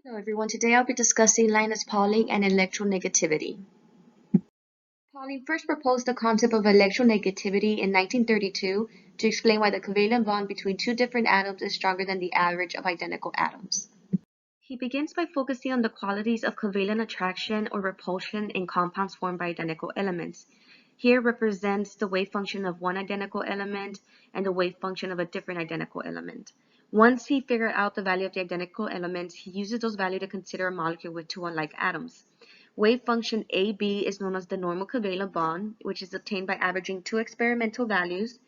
Hello everyone, today I'll be discussing Linus Pauling and electronegativity. Pauling first proposed the concept of electronegativity in 1932 to explain why the covalent bond between two different atoms is stronger than the average of identical atoms. He begins by focusing on the qualities of covalent attraction or repulsion in compounds formed by identical elements. Here represents the wave function of one identical element and the wave function of a different identical element. Once he figured out the value of the identical elements, he uses those values to consider a molecule with two unlike atoms. Wave function AB is known as the normal covalent bond, which is obtained by averaging two experimental values,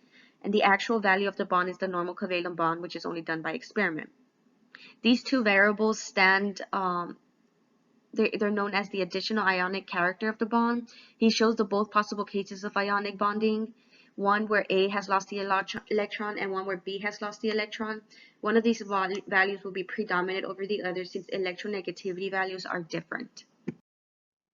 and the actual value of the bond is the normal covalent bond, which is only done by experiment. These two variables they're known as the additional ionic character of the bond. He shows the both possible cases of ionic bonding, one where A has lost the electron and one where B has lost the electron. One of these values will be predominant over the other since electronegativity values are different.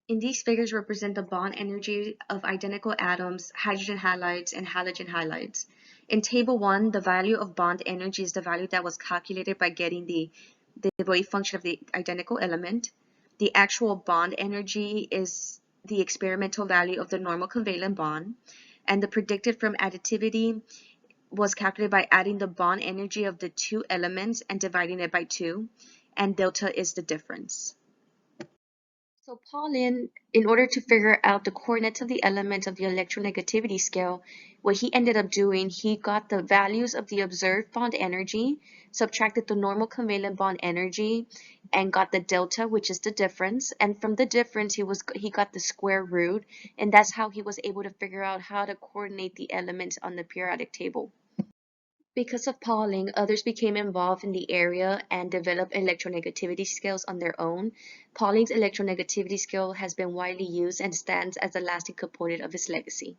In these figures represent the bond energy of identical atoms, hydrogen halides, and halogen halides. In table 1, the value of bond energy is the value that was calculated by getting the wave function of the identical element. The actual bond energy is the experimental value of the normal covalent bond, and the predicted from additivity was calculated by adding the bond energy of the two elements and dividing it by 2, and delta is the difference. So Pauling, in order to figure out the coordinates of the elements of the electronegativity scale, what he ended up doing, he got the values of the observed bond energy, subtracted the normal covalent bond energy, and got the delta, which is the difference. And from the difference, he got the square root, and that's how he was able to figure out how to coordinate the elements on the periodic table. Because of Pauling, others became involved in the area and developed electronegativity scales on their own. Pauling's electronegativity scale has been widely used and stands as the lasting component of his legacy.